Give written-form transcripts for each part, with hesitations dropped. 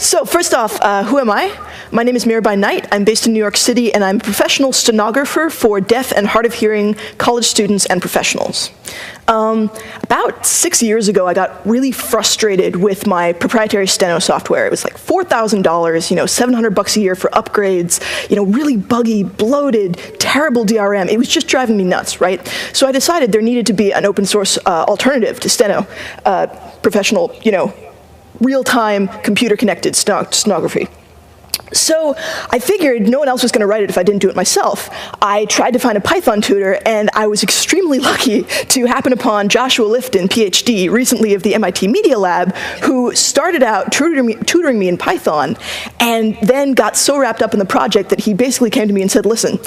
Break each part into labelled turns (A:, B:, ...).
A: So first off, who am I? My name is Mirabai Knight. I'm based in New York City, and I'm a professional stenographer for deaf and hard of hearing college students and professionals. About 6 years ago, I got really frustrated with my proprietary steno software. It was like $4,000, 700 bucks a year for upgrades, really buggy, bloated, terrible DRM. It was just driving me nuts, right? So I decided there needed to be an open source alternative to steno, professional, real-time computer-connected stenography. So I figured no one else was going to write it if I didn't do it myself. I tried to find a Python tutor, and I was extremely lucky to happen upon Joshua Lifton, PhD, recently of the MIT Media Lab, who started out tutoring me in Python, and then got so wrapped up in the project that he basically came to me and said, listen,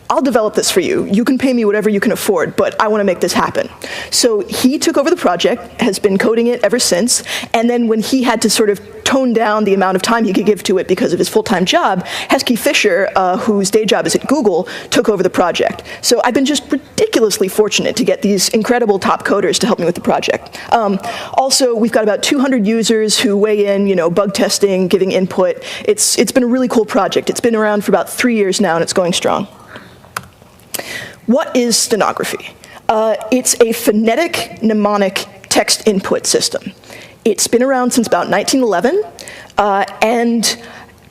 A: I'll develop this for you. You can pay me whatever you can afford, but I want to make this happen. So he took over the project, has been coding it ever since, and then when he had to sort of tone down the amount of time he could give to it because of his full-time job, Heskey Fisher, whose day job is at Google, took over the project. So I've been just ridiculously fortunate to get these incredible top coders to help me with the project. Also, we've got about 200 users who weigh in, bug testing, giving input. It's been a really cool project. It's been around for about 3 years now, and it's going strong. What is stenography? It's a phonetic mnemonic text input system. It's been around since about 1911, and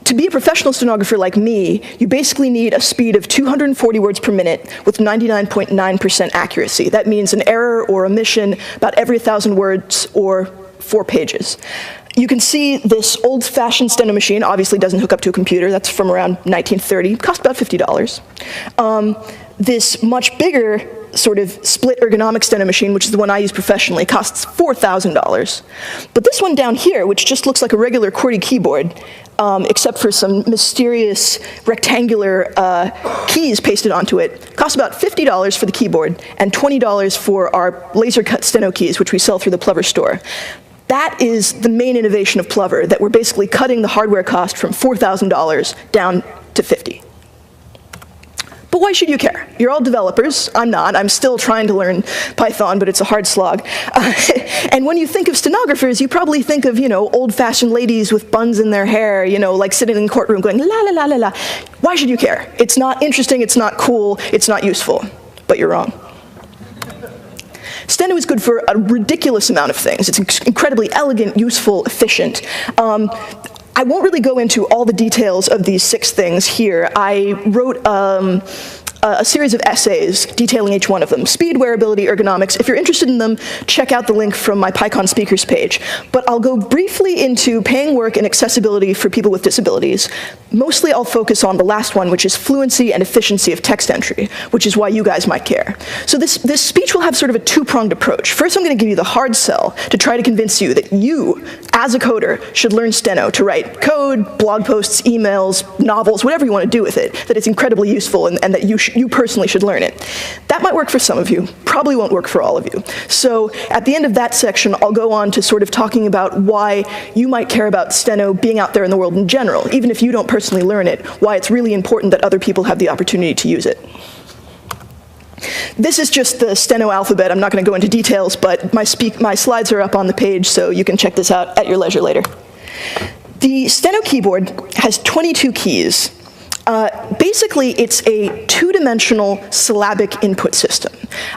A: to be a professional stenographer like me, you basically need a speed of 240 words per minute with 99.9% accuracy. That means an error or omission about every 1,000 words or 4 pages. You can see this old-fashioned steno machine obviously doesn't hook up to a computer. That's from around 1930. It cost about $50. This much bigger sort of split ergonomic steno machine, which is the one I use professionally, costs $4,000. But this one down here, which just looks like a regular QWERTY keyboard, except for some mysterious rectangular keys pasted onto it, costs about $50 for the keyboard and $20 for our laser-cut steno keys, which we sell through the Plover store. That is the main innovation of Plover, that we're basically cutting the hardware cost from $4,000 down to $50. But why should you care? You're all developers. I'm not. I'm still trying to learn Python, but it's a hard slog. And when you think of stenographers, you probably think of, old-fashioned ladies with buns in their hair, like sitting in the courtroom going, la, la, la, la, la. Why should you care? It's not interesting, it's not cool, it's not useful. But you're wrong. Steno is good for a ridiculous amount of things. It's incredibly elegant, useful, efficient. I won't really go into all the details of these 6 things here. I wrote a series of essays detailing each one of them. Speed, wearability, ergonomics. If you're interested in them, check out the link from my PyCon speakers page. But I'll go briefly into paying work and accessibility for people with disabilities. Mostly I'll focus on the last one, which is fluency and efficiency of text entry, which is why you guys might care. So this speech will have sort of a 2-pronged approach. First, I'm going to give you the hard sell to try to convince you that you, as a coder, should learn steno to write code, blog posts, emails, novels, whatever you want to do with it, that it's incredibly useful and that you personally should learn it. That might work for some of you, probably won't work for all of you. So at the end of that section, I'll go on to sort of talking about why you might care about steno being out there in the world in general, even if you don't personally learn it, why it's really important that other people have the opportunity to use it. This is just the steno alphabet. I'm not going to go into details, but my slides are up on the page, so you can check this out at your leisure later. The steno keyboard has 22 keys. Basically, it's a 2-dimensional syllabic input system,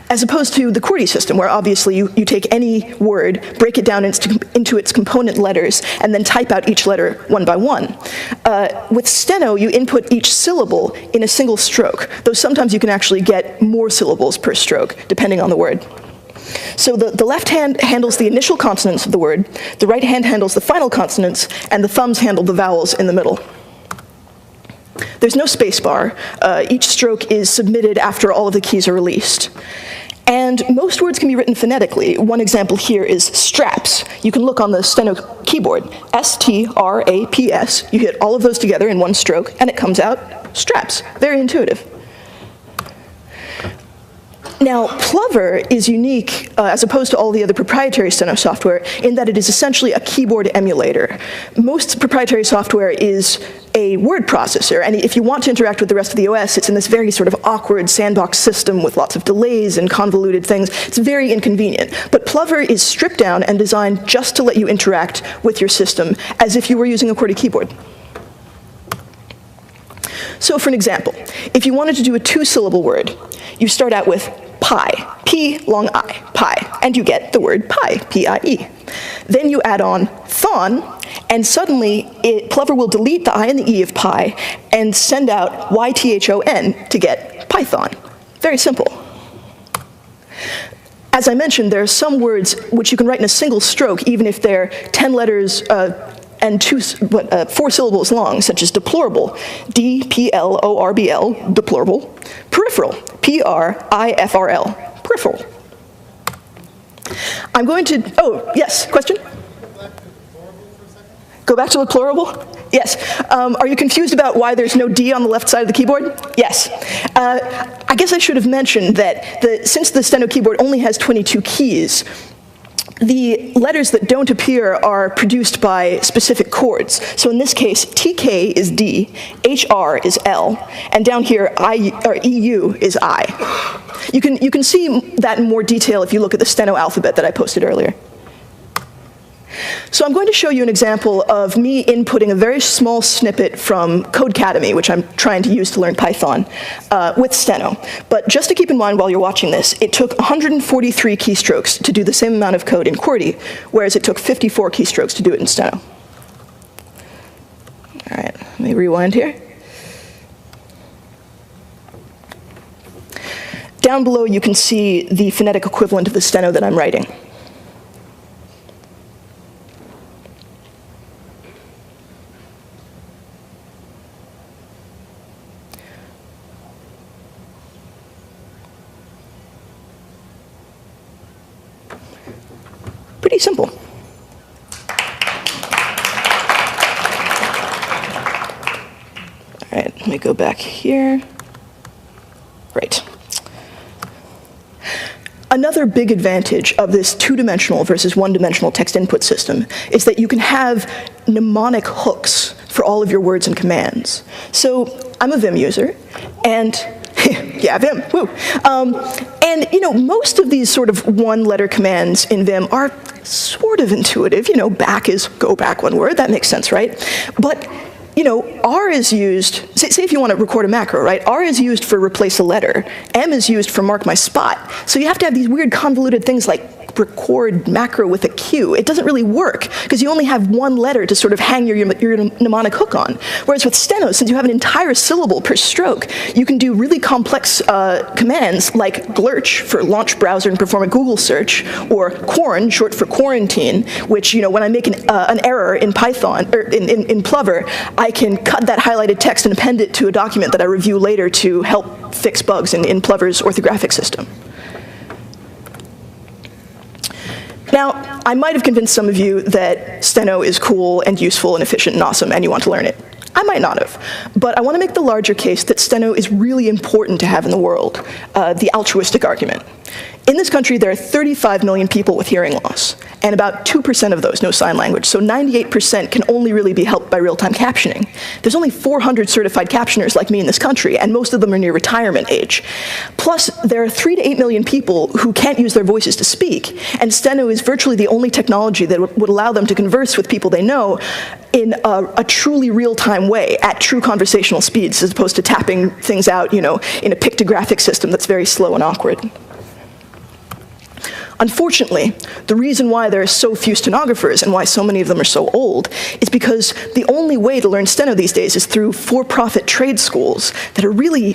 A: as opposed to the QWERTY system, where obviously you take any word, break it down into its component letters, and then type out each letter one by one. With steno, you input each syllable in a single stroke, though sometimes you can actually get more syllables per stroke, depending on the word. So the left hand handles the initial consonants of the word, the right hand handles the final consonants, and the thumbs handle the vowels in the middle. There's no space bar. Each stroke is submitted after all of the keys are released. And most words can be written phonetically. One example here is straps. You can look on the steno keyboard. S-T-R-A-P-S. You hit all of those together in one stroke, and it comes out straps. Very intuitive. Now, Plover is unique, as opposed to all the other proprietary steno software, in that it is essentially a keyboard emulator. Most proprietary software is a word processor, and if you want to interact with the rest of the OS, it's in this very sort of awkward sandbox system with lots of delays and convoluted things. It's very inconvenient. But Plover is stripped down and designed just to let you interact with your system as if you were using a QWERTY keyboard. So for an example, if you wanted to do a two-syllable word, you start out with pi, P long I, pi, and you get the word pie, P-I-E. Then you add on thon, and suddenly Plover will delete the I and the E of pi and send out Y-T-H-O-N to get Python. Very simple. As I mentioned, there are some words which you can write in a single stroke, even if they're 10 letters and 4 syllables long, such as deplorable, D-P-L-O-R-B-L, deplorable, peripheral, P-R-I-F-R-L, peripheral. I'm going to, oh, yes, question? Go back to deplorable? Yes. Are you confused about why there's no D on the left side of the keyboard? Yes. I guess I should have mentioned that since the steno keyboard only has 22 keys, the letters that don't appear are produced by specific chords. So in this case, TK is D, HR is L, and down here, EU is I. You can see that in more detail if you look at the steno alphabet that I posted earlier. So I'm going to show you an example of me inputting a very small snippet from Codecademy, which I'm trying to use to learn Python, with steno. But just to keep in mind while you're watching this, it took 143 keystrokes to do the same amount of code in QWERTY, whereas it took 54 keystrokes to do it in steno. All right, let me rewind here. Down below, you can see the phonetic equivalent of the steno that I'm writing. Pretty simple. All right, let me go back here. Right. Another big advantage of this two-dimensional versus one-dimensional text input system is that you can have mnemonic hooks for all of your words and commands. So I'm a Vim user, and yeah, Vim, woo. And you know, most of these sort of one-letter commands in Vim are sort of intuitive. You know, back is go back one word. That makes sense, right? But you know, R is used, say if you want to record a macro, right? R is used for replace a letter. M is used for mark my spot. So you have to have these weird convoluted things like record macro with a Q. It doesn't really work, because you only have one letter to sort of hang your mnemonic hook on. Whereas with steno, since you have an entire syllable per stroke, you can do really complex commands like glurch for launch browser and perform a Google search, or quarn, short for quarantine, which, you know, when I make an error in Python, or in Plover, I can cut that highlighted text and append it to a document that I review later to help fix bugs in Plover's orthographic system. Now, I might have convinced some of you that steno is cool and useful and efficient and awesome, and you want to learn it. I might not have. But I want to make the larger case that steno is really important to have in the world, the altruistic argument. In this country, there are 35 million people with hearing loss, and about 2% of those know sign language, so 98% can only really be helped by real-time captioning. There's only 400 certified captioners like me in this country, and most of them are near retirement age. Plus, there are 3 to 8 million people who can't use their voices to speak, and steno is virtually the only technology that would allow them to converse with people they know in a truly real-time way, at true conversational speeds, as opposed to tapping things out, you know, in a pictographic system that's very slow and awkward. Unfortunately, the reason why there are so few stenographers and why so many of them are so old is because the only way to learn steno these days is through for-profit trade schools that are really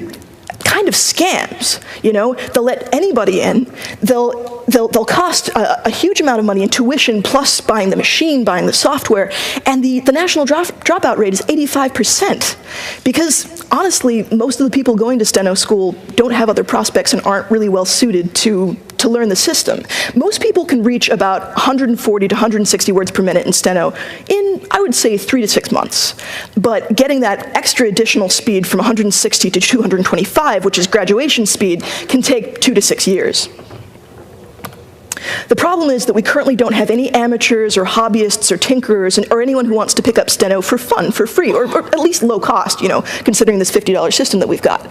A: kind of scams. You know, they'll let anybody in. They'll cost a huge amount of money in tuition, plus buying the machine, buying the software, and the national dropout rate is 85%. Because honestly, most of the people going to steno school don't have other prospects and aren't really well suited to to learn the system. Most people can reach about 140 to 160 words per minute in steno in, I would say, 3 to 6 months. But getting that extra additional speed from 160 to 225, which is graduation speed, can take 2 to 6 years. The problem is that we currently don't have any amateurs or hobbyists or tinkerers or anyone who wants to pick up steno for fun, for free, or at least low cost, you know, considering this $50 system that we've got.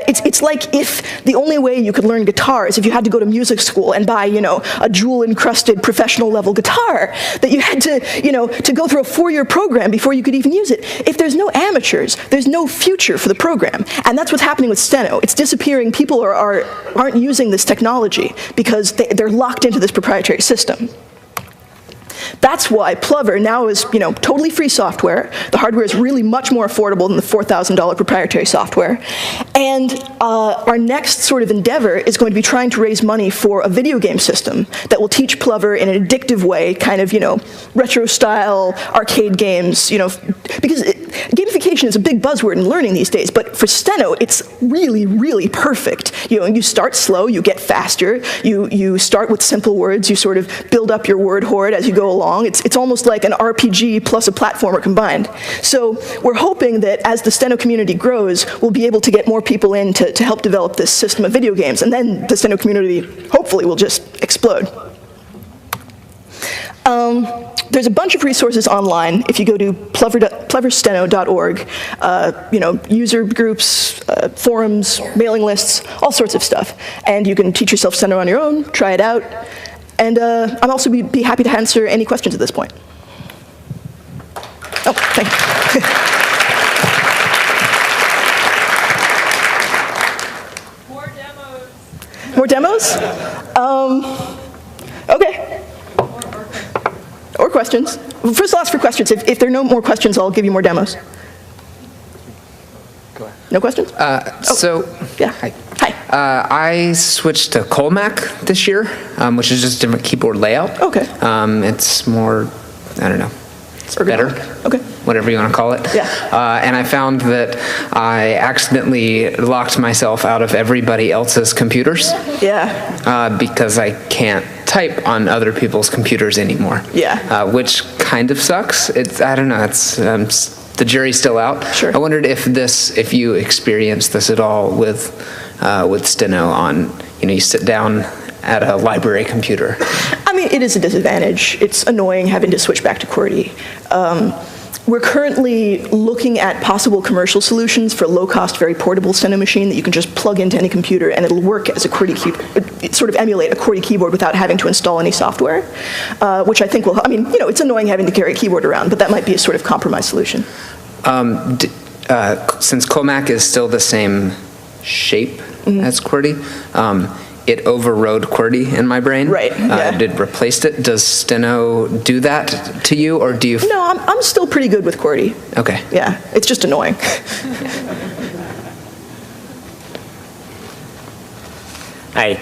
A: It's like if the only way you could learn guitar is if you had to go to music school and buy, you know, a jewel-encrusted professional level guitar, that you had to, you know, to go through a 4-year program before you could even use it. If there's no amateurs, there's no future for the program. And that's what's happening with steno. It's disappearing. People aren't using this technology because they're locked into this proprietary system. That's why Plover now is, you know, totally free software. The hardware is really much more affordable than the $4,000 proprietary software. And our next sort of endeavor is going to be trying to raise money for a video game system that will teach Plover in an addictive way, kind of, you know, retro-style arcade games, you know, because gamification is a big buzzword in learning these days, but for steno, it's really, really perfect. You know, you start slow, you get faster, you start with simple words, you sort of build up your word hoard as you go along. It's almost like an RPG plus a platformer combined. So we're hoping that as the steno community grows, we'll be able to get more people in to help develop this system of video games, and then the steno community hopefully will just explode. There's a bunch of resources online. If you go to ploversteno.org, you know, user groups, forums, mailing lists, all sorts of stuff. And you can teach yourself steno on your own, try it out. And I'll also be happy to answer any questions at this point. Oh, thank you. More demos? Okay. Or questions. First, I'll ask for questions. If there are no more questions, I'll give you more demos. Go ahead. No questions?
B: Yeah. Hi. I switched to Colmac this year, which is just a different keyboard layout.
A: Okay.
B: It's more, I don't know, it's better.
A: Okay.
B: Whatever you want to call it.
A: Yeah.
B: And I found that I accidentally locked myself out of everybody else's computers.
A: Yeah.
B: Because I can't type on other people's computers anymore.
A: Yeah.
B: Which kind of sucks. I don't know, it's, the jury's still out.
A: Sure.
B: I wondered if you experienced this at all with steno on, you know, you sit down at a library computer.
A: I mean, it is a disadvantage. It's annoying having to switch back to QWERTY. We're currently looking at possible commercial solutions for low-cost, very portable steno machine that you can just plug into any computer and it'll work as a QWERTY keyboard, sort of emulate a QWERTY keyboard without having to install any software, which I think will, I mean, you know, it's annoying having to carry a keyboard around, but that might be a sort of compromise solution.
B: Since Colmac is still the same shape as QWERTY, it overrode QWERTY in my brain.
A: Right, yeah.
B: It replaced it. Does steno do that to you, or do you?
A: No, I'm still pretty good with QWERTY.
B: Okay.
A: Yeah, it's just annoying.
C: Hi.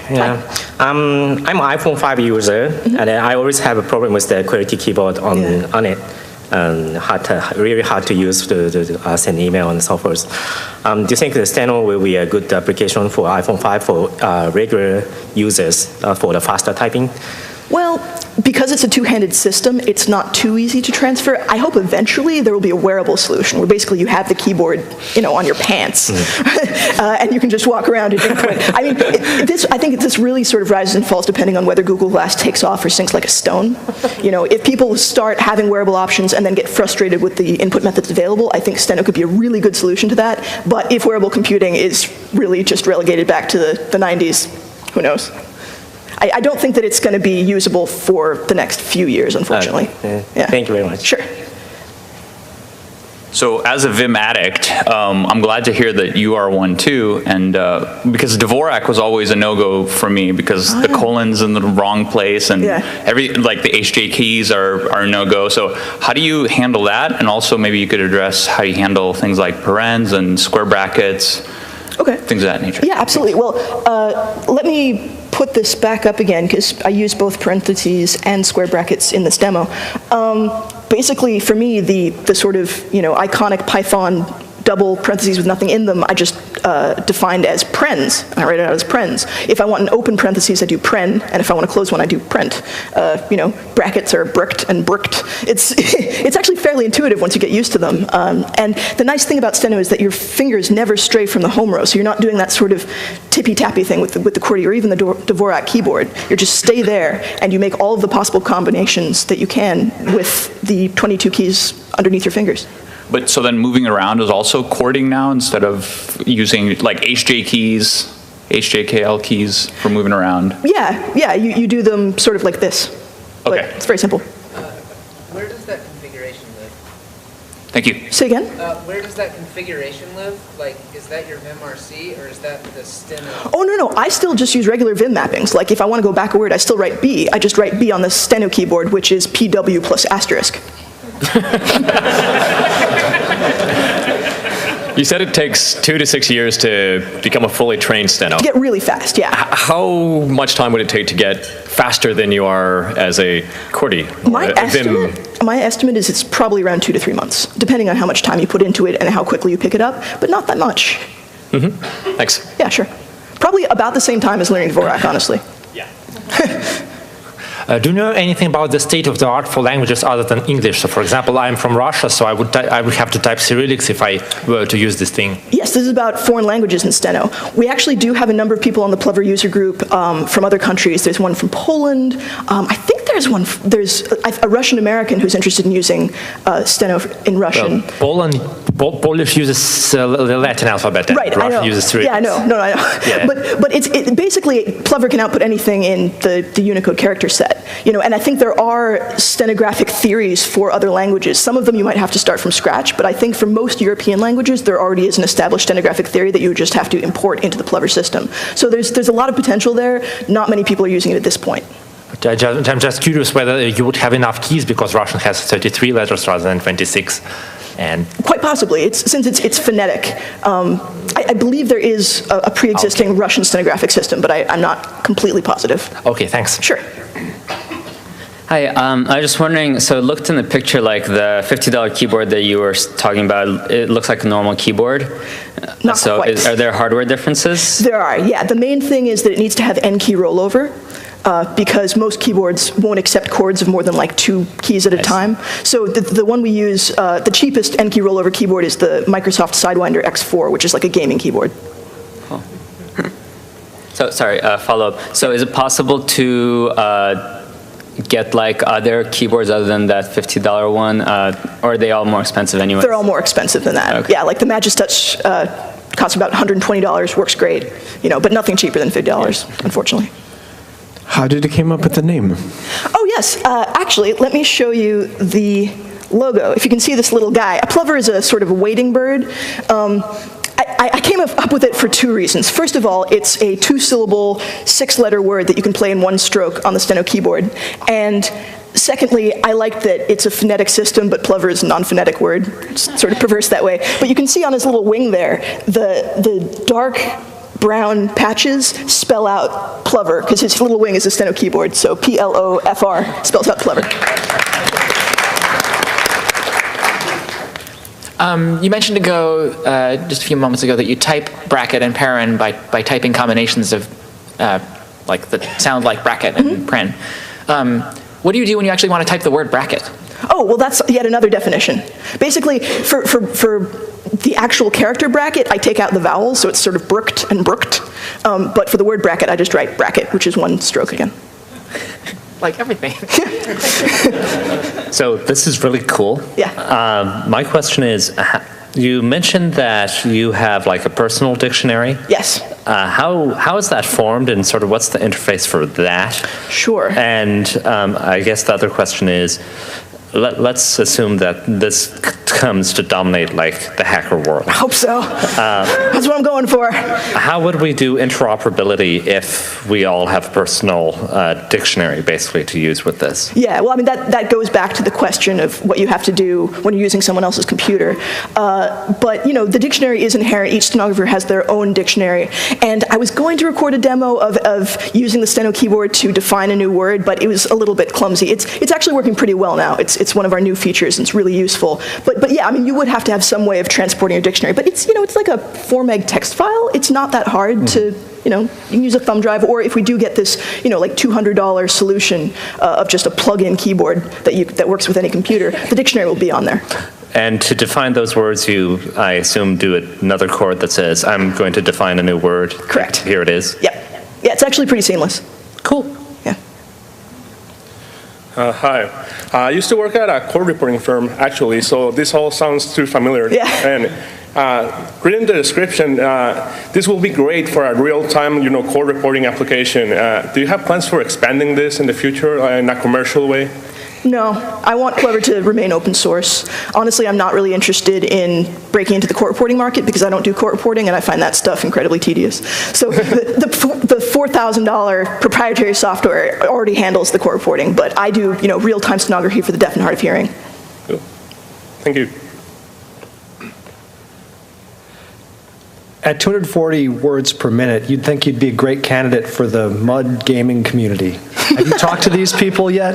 C: I'm an iPhone 5 user, and I always have a problem with the QWERTY keyboard on it. Really hard to use to send email and so forth. Do you think the steno will be a good application for iPhone 5 for regular users for the faster typing?
A: Well, because it's a two-handed system, it's not too easy to transfer. I hope eventually there will be a wearable solution where basically you have the keyboard, you know, on your pants, and you can just walk around and input. I mean, I think this really sort of rises and falls depending on whether Google Glass takes off or sinks like a stone. You know, if people start having wearable options and then get frustrated with the input methods available, I think steno could be a really good solution to that. But if wearable computing is really just relegated back to the 90s, who knows? I don't think that it's going to be usable for the next few years, unfortunately.
C: Yeah. Thank you very much.
A: Sure.
D: So as a Vim addict, I'm glad to hear that you are one too, and because Dvorak was always a no-go for me because the colon's in the wrong place and like the HJ keys are a no-go. So how do you handle that? And also maybe you could address how you handle things like parens and square brackets, things of that nature.
A: Yeah, absolutely. Well, let me put this back up again because I use both parentheses and square brackets in this demo. Basically, for me, the sort of, you know, iconic Python double parentheses with nothing in them, I just defined as prens, and I write it out as prens. If I want an open parentheses, I do pren, and if I want to close one, I do prent. Brackets are bricked and bricked. It's actually fairly intuitive once you get used to them. And the nice thing about steno is that your fingers never stray from the home row, so you're not doing that sort of tippy-tappy thing with the QWERTY or even the Dvorak keyboard. You just stay there, and you make all of the possible combinations that you can with the 22 keys underneath your fingers.
D: But so then moving around is also chording now instead of using like HJ keys, HJKL keys for moving around?
A: Yeah, you do them sort of like this.
D: Okay.
A: But it's very simple.
B: Where does that configuration live?
D: Thank you.
A: Say again?
B: Where does that configuration live? Like, is that your vimRC or is that the steno?
A: Oh, no, I still just use regular Vim mappings. Like, if I want to go back a word, I still write B. I just write B on the steno keyboard, which is PW plus asterisk.
E: You said it takes 2 to 6 years to become a fully trained steno.
A: To get really fast, yeah.
E: How much time would it take to get faster than you are as a QWERTY?
A: My estimate is it's probably around 2 to 3 months, depending on how much time you put into it and how quickly you pick it up, but not that much.
E: Mm-hmm. Thanks.
A: Yeah, sure. Probably about the same time as learning Dvorak, honestly.
E: Yeah.
F: Do you know anything about the state of the art for languages other than English? So, for example, I'm from Russia, so I would have to type Cyrillics if I were to use this thing.
A: Yes, this is about foreign languages in steno. We actually do have a number of people on the Plover user group from other countries. There's one from Poland. I think there's a Russian American who's interested in using steno in Russian.
F: Polish uses the Latin alphabet, and
A: right,
F: Russian uses Cyrillics.
A: Yeah, I know. No, I know.
F: Yeah.
A: But it's basically Plover can output anything in the Unicode character set. And I think there are stenographic theories for other languages. Some of them you might have to start from scratch, but I think for most European languages, there already is an established stenographic theory that you would just have to import into the Plover system. So there's a lot of potential there. Not many people are using it at this point.
F: But I'm just curious whether you would have enough keys, because Russian has 33 letters rather than 26. And
A: quite possibly, since it's phonetic. I believe there is a pre-existing Russian stenographic system, but I'm not completely positive.
F: Okay, thanks.
A: Sure.
G: Hi, I was just wondering, so it looked in the picture like the $50 keyboard that you were talking about, it looks like a normal keyboard.
A: Not quite.
G: Are there hardware differences?
A: There are, yeah. The main thing is that it needs to have N-key rollover. Because most keyboards won't accept chords of more than like 2 keys at a time. So the one we use, the cheapest N-key rollover keyboard is the Microsoft Sidewinder X4, which is like a gaming keyboard.
G: Oh. So, sorry, follow-up. So is it possible to get like other keyboards other than that $50 one, or are they all more expensive anyway?
A: They're all more expensive than that. Okay. Yeah, like the Magistouch costs about $120, works great, but nothing cheaper than $50, unfortunately.
H: How did it come up with the name?
A: Oh, yes. Actually, let me show you the logo. If you can see this little guy. A plover is a sort of a wading bird. I came up with it for 2 reasons. First of all, it's a 2-syllable, 6-letter word that you can play in one stroke on the steno keyboard. And secondly, I like that it's a phonetic system, but plover is a non-phonetic word. It's sort of perverse that way. But you can see on his little wing there, the dark brown patches spell out Plover, because his little wing is a steno keyboard, so P-L-O-F-R spells out Plover.
I: You mentioned just a few moments ago that you type bracket and paren by typing combinations of that sound like bracket and paren. What do you do when you actually want to type the word bracket?
A: Oh, well, that's yet another definition. Basically, for the actual character bracket, I take out the vowels, so it's sort of brooked and brooked. But for the word bracket, I just write bracket, which is 1 stroke again.
I: Like everything.
J: So this is really cool.
A: Yeah.
J: My question is, you mentioned that you have like a personal dictionary.
A: Yes.
J: How is that formed, and sort of what's the interface for that?
A: Sure.
J: And I guess the other question is, let's assume that this comes to dominate like the hacker world.
A: I hope so. That's what I'm going for.
J: How would we do interoperability if we all have a personal dictionary basically to use with this?
A: Yeah, well, I mean, that goes back to the question of what you have to do when you're using someone else's computer. But, the dictionary is inherent. Each stenographer has their own dictionary. And I was going to record a demo of using the steno keyboard to define a new word, but it was a little bit clumsy. It's actually working pretty well now. It's one of our new features, and it's really useful. But But yeah, I mean, you would have to have some way of transporting your dictionary. But it's, it's like a 4 meg text file. It's not that hard to, you can use a thumb drive, or if we do get this, like $200 solution of just a plug-in keyboard that works with any computer, the dictionary will be on there.
J: And to define those words, you, I assume, do another chord that says, I'm going to define a new word.
A: Correct.
J: Here it is.
A: Yep. Yeah, it's actually pretty seamless.
J: Cool.
A: Yeah.
K: Hi. I used to work at a chord reporting firm, actually, so this all sounds too familiar.
A: Yeah.
K: And reading the description, this will be great for a real-time, chord reporting application. Do you have plans for expanding this in the future in a commercial way?
A: No, I want Plover to remain open source. Honestly, I'm not really interested in breaking into the court reporting market because I don't do court reporting and I find that stuff incredibly tedious. So the $4,000 proprietary software already handles the court reporting, but I do, real-time stenography for the deaf and hard of hearing.
K: Cool. Thank you.
L: At 240 words per minute, you'd think you'd be a great candidate for the mud gaming community. Have you talked to these people yet?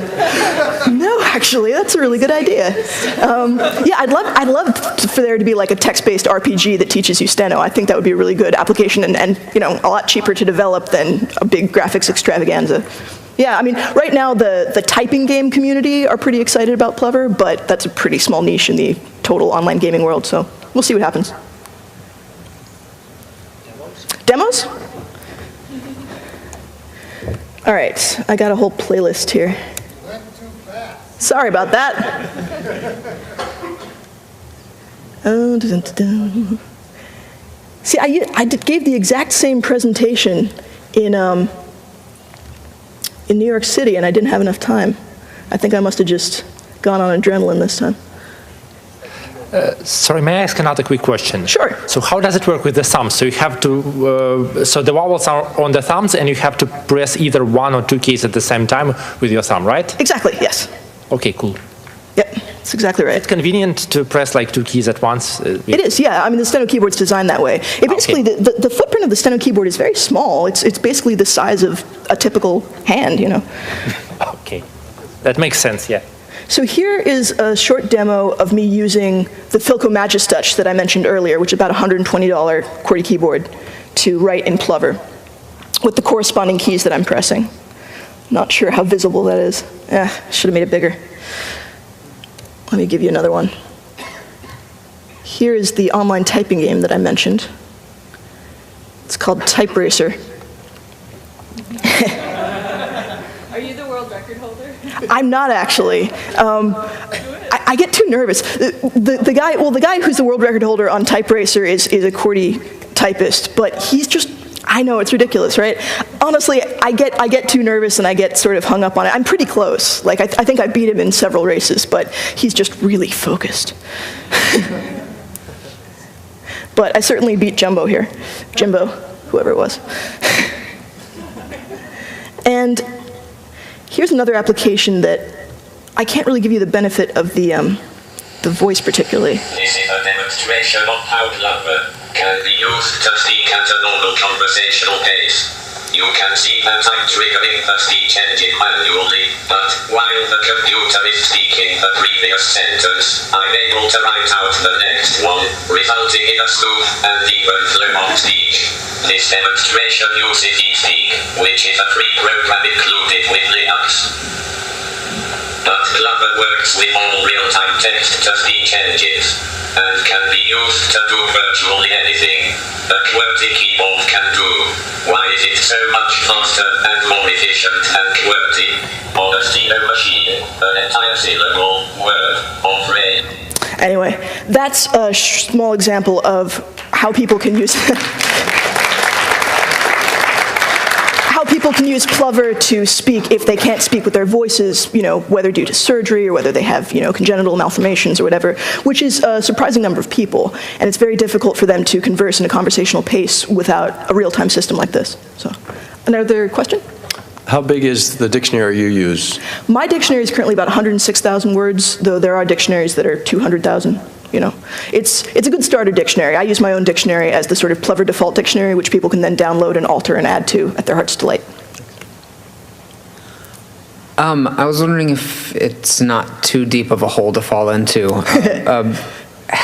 A: No, actually, that's a really good idea. Yeah, I'd love for there to be like a text-based RPG that teaches you steno. I think that would be a really good application and a lot cheaper to develop than a big graphics extravaganza. Yeah, I mean, right now the typing game community are pretty excited about Plover, but that's a pretty small niche in the total online gaming world, so we'll see what happens. Demos? All right, I got a whole playlist here. Sorry about that. Oh, dun, dun, dun. See, I gave the exact same presentation in New York City, and I didn't have enough time. I think I must have just gone on adrenaline this time.
F: Sorry, may I ask another quick question?
A: Sure.
F: So how does it work with the thumbs? So you have to, so the vowels are on the thumbs and you have to press either 1 or 2 keys at the same time with your thumb, right?
A: Exactly, yes.
F: Okay, cool.
A: Yep, that's exactly right.
F: It's convenient to press like 2 keys at once.
A: It is, yeah. I mean, the steno keyboard's designed that way. Basically, the footprint of the steno keyboard is very small. It's basically the size of a typical hand,
F: Okay, that makes sense, yeah.
A: So here is a short demo of me using the Philco Magistouch that I mentioned earlier, which is about a $120 QWERTY keyboard, to write in Plover with the corresponding keys that I'm pressing. Not sure how visible that is. Should have made it bigger. Let me give you another one. Here is the online typing game that I mentioned. It's called Type Racer.
M: Are you the world record holder?
A: I'm not actually. I get too nervous. The guy who's the world record holder on Type Racer is a QWERTY typist, but he's just, I know, it's ridiculous, right? Honestly, I get too nervous and I get sort of hung up on it. I'm pretty close. Like, I think I beat him in several races, but he's just really focused. But I certainly beat Jumbo here. Jimbo, whoever it was. And here's another application that I can't really give you the benefit of the voice particularly.
N: This is a demonstration of how Plover can be used to speak at a normal conversational pace. You can see that I'm triggering the speech engine manually, but while the computer is speaking the previous sentence, I'm able to write out the next one, resulting in a smooth and even flow of speech. This demonstration uses eSpeak, which is a free program included with Linux. But Plover works with all real-time text-to-speech engines, and can be used to do virtually anything a QWERTY keyboard can do. Why is it so much faster and more efficient than QWERTY? On a steno machine, an entire syllable, word, or phrase.
A: Anyway, that's a small example of how people can use Plover to speak if they can't speak with their voices, whether due to surgery or whether they have, congenital malformations or whatever, which is a surprising number of people. And it's very difficult for them to converse in a conversational pace without a real-time system like this. So, another question?
H: How big is the dictionary you use?
A: My dictionary is currently about 106,000 words, though there are dictionaries that are 200,000. It's a good starter dictionary. I use my own dictionary as the sort of Plover default dictionary, which people can then download and alter and add to at their heart's delight.
B: I was wondering if it's not too deep of a hole to fall into.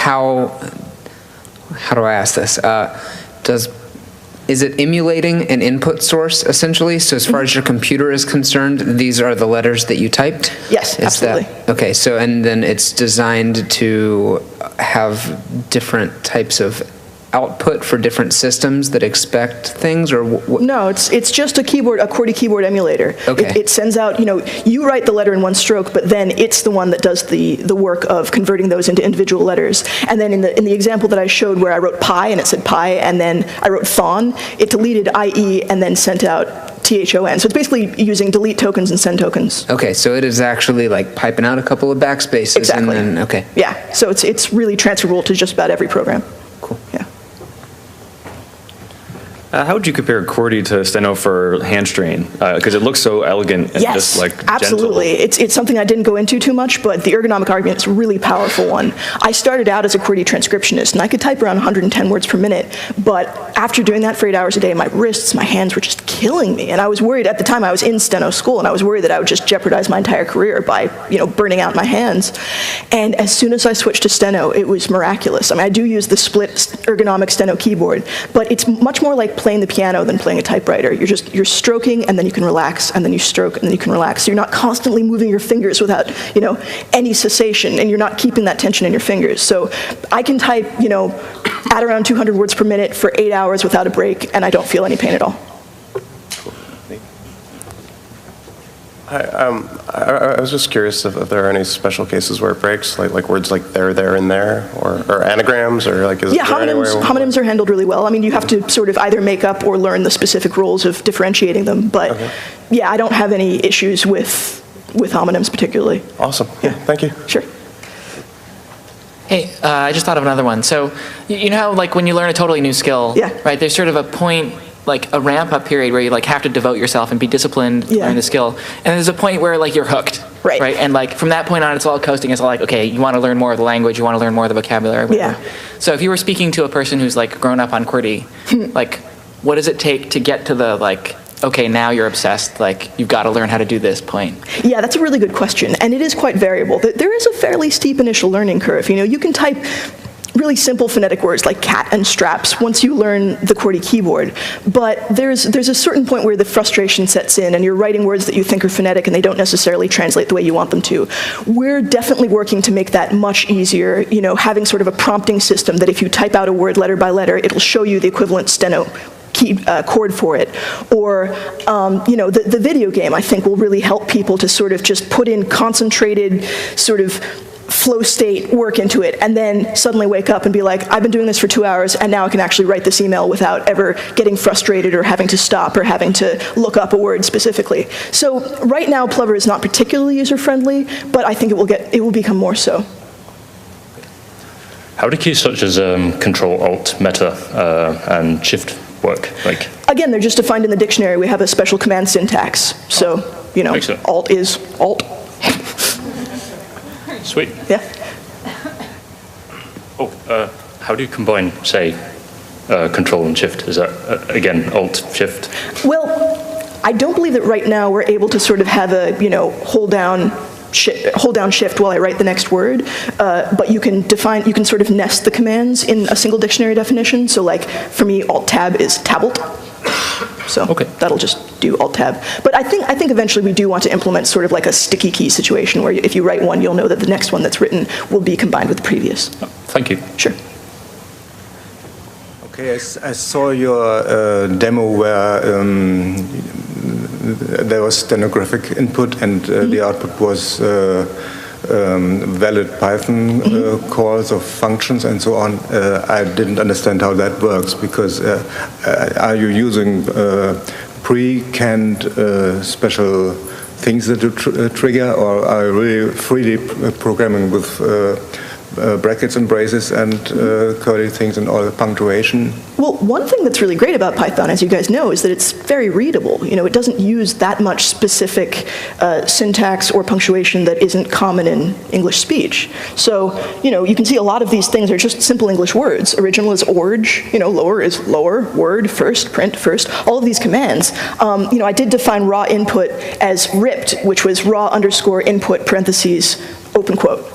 B: how do I ask this? Is it emulating an input source, essentially? So as far as your computer is concerned, these are the letters that you typed?
A: Yes, absolutely.
B: Okay, so and then it's designed to have different types of output for different systems that expect things, or
A: No, it's just a QWERTY keyboard emulator.
B: Okay.
A: It sends out, you write the letter in one stroke, but then it's the one that does the work of converting those into individual letters. And then in the example that I showed where I wrote pi and it said pi, and then I wrote thon, it deleted IE and then sent out THON. So it's basically using delete tokens and send tokens.
B: Okay, so it is actually like piping out a couple of backspaces.
A: Exactly.
B: And then, okay.
A: Yeah, so it's really transferable to just about every program.
B: Cool.
A: Yeah.
E: How would you compare QWERTY to steno for hand strain? Because it looks so elegant and just like
A: absolutely.
E: gentle.
A: It's something I didn't go into too much, but the ergonomic argument is a really powerful one. I started out as a QWERTY transcriptionist, and I could type around 110 words per minute, but after doing that for 8 hours a day, my wrists, my hands were just killing me, and I was worried. At the time, I was in steno school, and I was worried that I would just jeopardize my entire career by, burning out my hands. And as soon as I switched to steno, it was miraculous. I mean, I do use the split ergonomic steno keyboard, but it's much more like playing the piano than playing a typewriter. You're stroking, and then you can relax, and then you stroke, and then you can relax. So you're not constantly moving your fingers without, any cessation, and you're not keeping that tension in your fingers. So I can type, at around 200 words per minute for 8 hours without a break, and I don't feel any pain at all.
O: I was just curious if there are any special cases where it breaks, like words like there, and there, or anagrams, or like is
A: yeah,
O: there
A: homonyms are handled really well. I mean, you have to sort of either make up or learn the specific rules of differentiating them. But yeah, I don't have any issues with homonyms particularly.
O: Awesome. Yeah, thank you.
A: Sure.
I: Hey, I just thought of another one. So you know how like when you learn a totally new skill, right? There's sort of a point, like a ramp-up period where you like have to devote yourself and be disciplined to learn the skill. And there's a point where like you're hooked, right? And like from that point on, it's all coasting. It's all like, okay, you want to learn more of the language, you want to learn more of the vocabulary. Whatever. Yeah. So if you were speaking to a person who's like grown up on QWERTY, like what does it take to get to the like, okay, now you're obsessed, like you've got to learn how to do this point?
A: Yeah, that's a really good question, and it is quite variable. There is a fairly steep initial learning curve. You can type really simple phonetic words like cat and straps once you learn the QWERTY keyboard, but there's a certain point where the frustration sets in and you're writing words that you think are phonetic and they don't necessarily translate the way you want them to. We're definitely working to make that much easier, having sort of a prompting system that if you type out a word letter by letter, it'll show you the equivalent steno chord for it. Or, the video game, I think, will really help people to sort of just put in concentrated sort of flow state work into it, and then suddenly wake up and be like, I've been doing this for 2 hours, and now I can actually write this email without ever getting frustrated or having to stop or having to look up a word specifically. So right now, Plover is not particularly user-friendly, but I think it will become more so.
J: How do keys such as Control, Alt, Meta, and Shift work?
A: Again, they're just defined in the dictionary. We have a special command syntax. So, Alt is Alt.
J: Sweet.
A: Yeah.
J: How do you combine, say, Control and Shift? Is that, again, Alt, Shift?
A: Well, I don't believe that right now we're able to sort of have a, hold down Shift while I write the next word, but you can sort of nest the commands in a single dictionary definition. So like, for me, Alt-Tab is tablet. So that'll just do Alt-Tab. But I think eventually we do want to implement sort of like a sticky key situation where if you write one, you'll know that the next one that's written will be combined with the previous.
J: Thank you.
A: Sure.
P: Okay, I saw your demo where there was stenographic input and the output was valid Python calls of functions and so on. I didn't understand how that works because are you using pre-canned special things that you trigger, or are you really freely programming with brackets and braces and curly things and all the punctuation?
A: Well, one thing that's really great about Python, as you guys know, is that it's very readable. It doesn't use that much specific syntax or punctuation that isn't common in English speech. So, you can see a lot of these things are just simple English words. Original is org, lower is lower, word first, print first, all of these commands. I did define raw input as ripped, which was raw _ input parentheses open quote.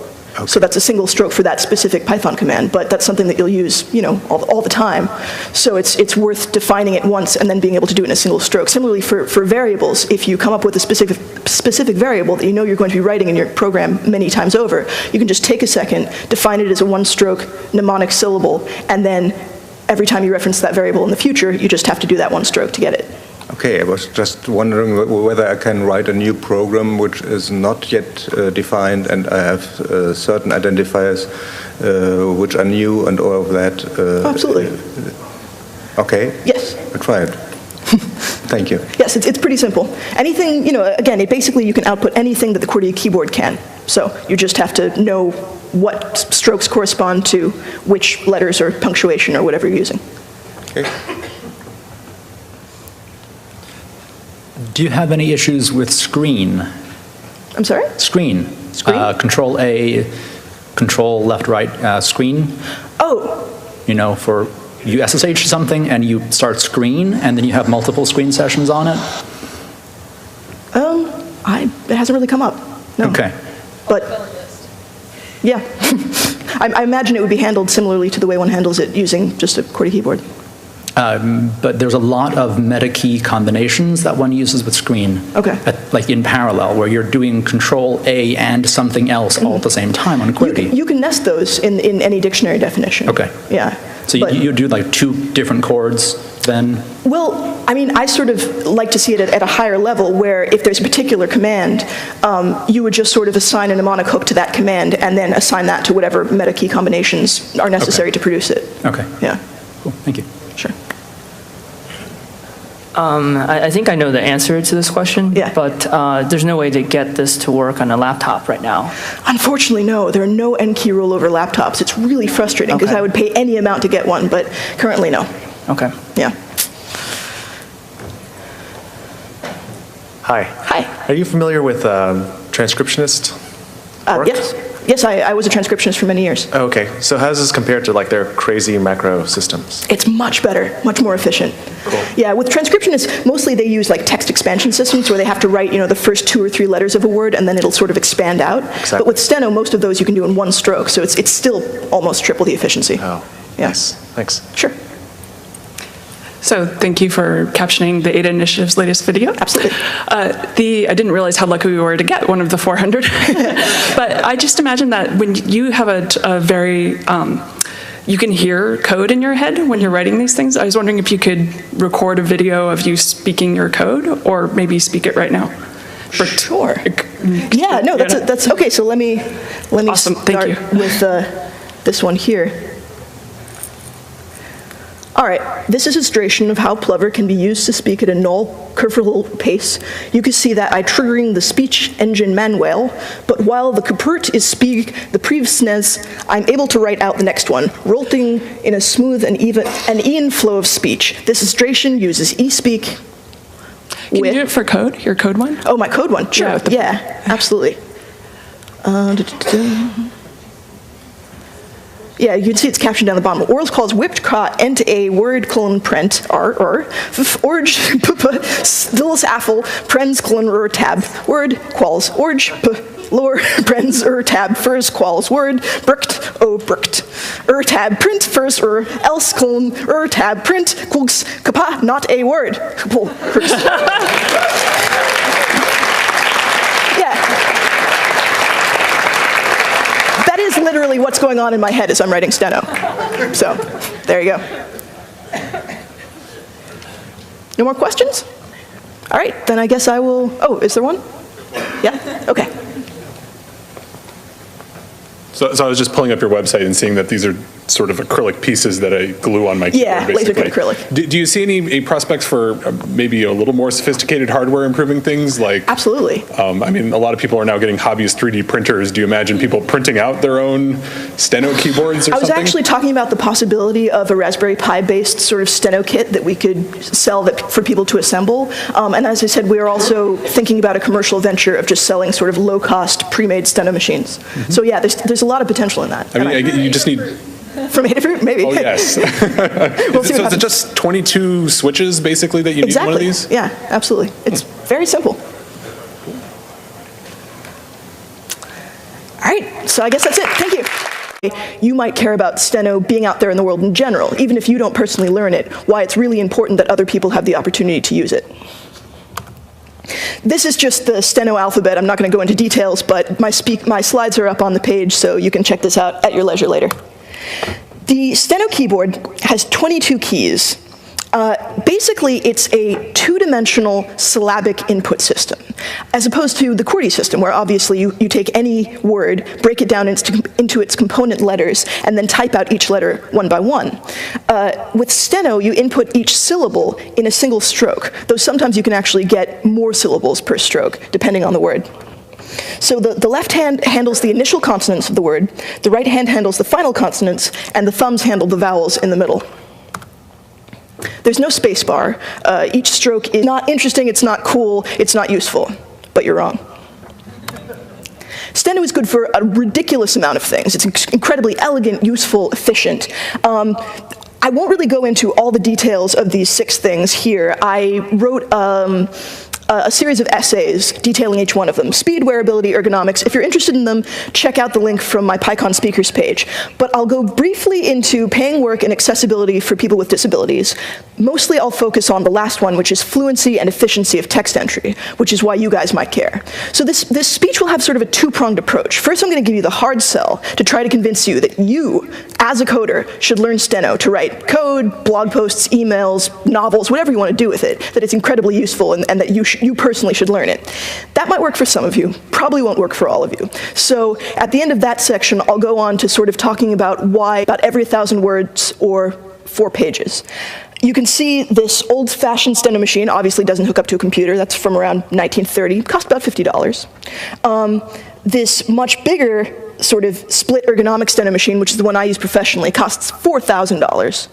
A: So that's a single stroke for that specific Python command, but that's something that you'll use, all the time. So it's worth defining it once and then being able to do it in a single stroke. Similarly for variables, if you come up with a specific variable that you know you're going to be writing in your program many times over, you can just take a second, define it as a one-stroke mnemonic syllable, and then every time you reference that variable in the future, you just have to do that one stroke to get it.
P: Okay, I was just wondering whether I can write a new program which is not yet defined, and I have certain identifiers which are new and all of that.
A: Absolutely.
P: Okay.
A: Yes.
P: I'll try it. Thank you.
A: Yes, it's pretty simple. Anything, again, basically you can output anything that the QWERTY keyboard can. So you just have to know what strokes correspond to which letters or punctuation or whatever you're using.
P: Okay.
Q: Do you have any issues with screen?
A: I'm sorry?
Q: Screen.
A: Screen?
Q: Control A, control left, right, screen.
A: Oh.
Q: For you SSH something and you start screen and then you have multiple screen sessions on it?
A: It hasn't really come up. No.
Q: Okay.
A: But, yeah. I imagine it would be handled similarly to the way one handles it using just a QWERTY keyboard.
Q: But there's a lot of meta key combinations that one uses with screen.
A: Okay.
Q: Like in parallel, where you're doing Control A and something else all at the same time on QWERTY.
A: You can nest those in any dictionary definition.
Q: Okay.
A: Yeah.
Q: So you do like two different chords then?
A: Well, I sort of like to see it at a higher level where if there's a particular command, you would just sort of assign a mnemonic hook to that command and then assign that to whatever meta key combinations are necessary to produce it.
Q: Okay.
A: Yeah.
Q: Cool. Thank you.
A: Sure.
R: I think I know the answer to this question, but there's no way to get this to work on a laptop right now.
A: Unfortunately, no. There are no N-key rollover laptops. It's really frustrating because I would pay any amount to get one, but currently, no.
R: Okay.
A: Yeah.
E: Hi.
A: Hi.
E: Are you familiar with transcriptionist work?
A: Yes. Yes, I was a transcriptionist for many years.
E: Oh, okay. So how does this compare to like their crazy macro systems?
A: It's much better, much more efficient.
E: Cool.
A: Yeah, with transcriptionists, mostly they use like text expansion systems where they have to write, the first 2 or 3 letters of a word and then it'll sort of expand out.
E: Exactly.
A: But with steno, most of those you can do in one stroke, so it's still almost triple the efficiency.
E: Oh,
A: yeah.
E: Nice. Thanks.
A: Sure.
S: So thank you for captioning the ADA Initiative's latest video.
A: Absolutely.
S: I didn't realize how lucky we were to get one of the 400. But I just imagine that when you have a very, you can hear code in your head when you're writing these things. I was wondering if you could record a video of you speaking your code or maybe speak it right now.
A: Sure. Yeah, no, that's okay. So let me
S: awesome.
A: start with this one here. All right, this is a illustration of how Plover can be used to speak at a null curval pace. You can see that I triggering the speech engine manual, but while the Kupert is speak the previous, I'm able to write out the next one, resulting in a smooth and even flow of speech. This illustration uses eSpeak.
S: Can you do it for code? Your code one?
A: Oh, my code one. Sure. Yeah, absolutely. Yeah, you can see it's captioned down the bottom. Orals calls whipped caught ent a word colon prent orge stills affle prens colon tab word quals orge lower prens tab first quals word bricked bricked tab print first else colon tab print quals kapa not a word. That is literally what's going on in my head as I'm writing steno. So, there you go. No more questions? All right, then I guess I will, oh, is there one? Yeah, okay.
T: So I was just pulling up your website and seeing that these are sort of acrylic pieces that I glue on my keyboard,
A: yeah,
T: basically.
A: laser cut acrylic.
T: Do you see any prospects for maybe a little more sophisticated hardware improving things? Like,
A: absolutely.
T: I mean, a lot of people are now getting hobbyist 3D printers. Do you imagine people printing out their own steno keyboards or something?
A: I was actually talking about the possibility of a Raspberry Pi-based sort of steno kit that we could sell for people to assemble. And as I said, we are also thinking about a commercial venture of just selling sort of low-cost pre-made steno machines. Mm-hmm. So yeah, there's a lot of potential in that.
T: I mean, you just need...
A: From Adafruit, maybe.
T: Oh, yes.
A: We'll
T: so is it just 22 switches, basically, that you need one of these?
A: Yeah, absolutely. It's very simple. All right, So I guess that's it. Thank you. You might care about steno being out there in the world in general, even if you don't personally learn it, why it's really important that other people have the opportunity to use it. This is just the steno alphabet. I'm not going to go into details, but my slides are up on the page, so you can check this out at your leisure later. The steno keyboard has 22 keys. Basically, it's a two-dimensional syllabic input system, as opposed to the QWERTY system, where obviously you take any word, break it down into its component letters, and then type out each letter one by one. With steno, you input each syllable in a single stroke, though sometimes you can actually get more syllables per stroke, depending on the word. So the left hand handles the initial consonants of the word, the right hand handles the final consonants, and the thumbs handle the vowels in the middle. There's no space bar. Each stroke is not interesting, it's not cool, it's not useful, but you're wrong. Steno is good for a ridiculous amount of things. It's incredibly elegant, useful, efficient. I won't really go into all the details of these 6 things here. I wrote a series of essays detailing each one of them. Speed, wearability, ergonomics. If you're interested in them, check out the link from my PyCon speakers page. But I'll go briefly into paying work and accessibility for people with disabilities. Mostly I'll focus on the last one, which is fluency and efficiency of text entry, which is why you guys might care. So this speech will have sort of a two-pronged approach. First, I'm going to give you the hard sell to try to convince you that you, as a coder, should learn steno to write code, blog posts, emails, novels, whatever you want to do with it, that it's incredibly useful and that you personally should learn it. That might work for some of you, probably won't work for all of you. So at the end of that section, I'll go on to sort of talking about why about every 1,000 words or 4 pages. You can see this old-fashioned steno machine obviously doesn't hook up to a computer. That's from around 1930. Cost about $50. This much bigger sort of split ergonomic steno machine, which is the one I use professionally, costs $4,000.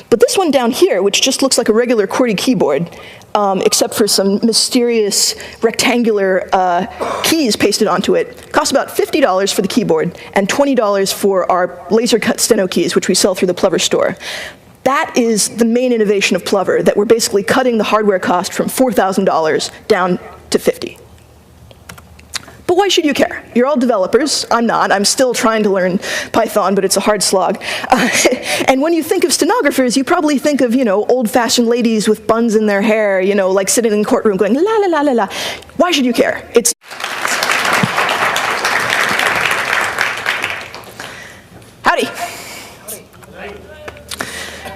A: But this one down here, which just looks like a regular QWERTY keyboard, except for some mysterious rectangular keys pasted onto it, costs about $50 for the keyboard and $20 for our laser-cut steno keys, which we sell through the Plover store. That is the main innovation of Plover, that we're basically cutting the hardware cost from $4,000 down to $50. But why should you care? You're all developers. I'm not. I'm still trying to learn Python, but it's a hard slog. And when you think of stenographers, you probably think of, old-fashioned ladies with buns in their hair, like sitting in the courtroom going, la, la, la, la, la. Why should you care? It's Howdy.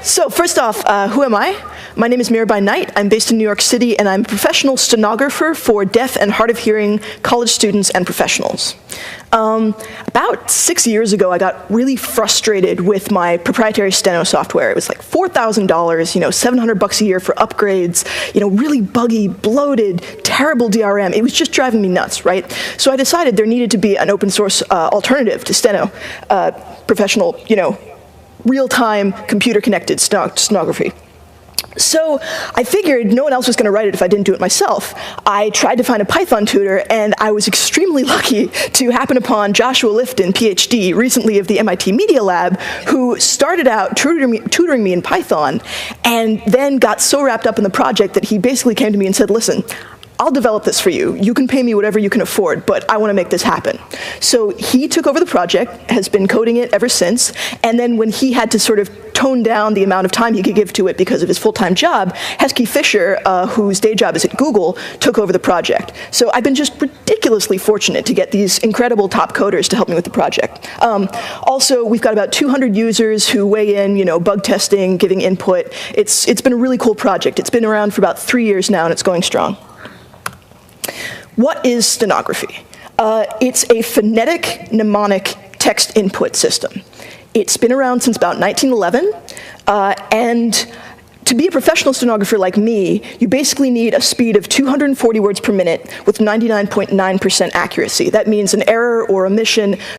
A: So first off, who am I? My name is Mirabai Knight. I'm based in New York City, and I'm a professional stenographer for deaf and hard of hearing college students and professionals. About 6 years ago, I got really frustrated with my proprietary steno software. It was like $4,000, $700 a year for upgrades, really buggy, bloated, terrible DRM. It was just driving me nuts, right? So I decided there needed to be an open source alternative to steno, professional, real-time computer-connected stenography. So I figured no one else was going to write it if I didn't do it myself. I tried to find a Python tutor, and I was extremely lucky to happen upon Joshua Lifton, PhD, recently of the MIT Media Lab, who started out tutoring me in Python, and then got so wrapped up in the project that he basically came to me and said, listen, I'll develop this for you. You can pay me whatever you can afford, but I want to make this happen. So he took over the project, has been coding it ever since, and then when he had to sort of tone down the amount of time he could give to it because of his full-time job, Heskey Fisher, whose day job is at Google, took over the project. So I've been just ridiculously fortunate to get these incredible top coders to help me with the project. Also, we've got about 200 users who weigh in, bug testing, giving input. It's been a really cool project. It's been around for about 3 years now, and it's going strong. What is stenography? It's a phonetic mnemonic text input system. It's been around since about 1911, and to be a professional stenographer like me, you basically need a speed of 240 words per minute with 99.9% accuracy. That means an error or omission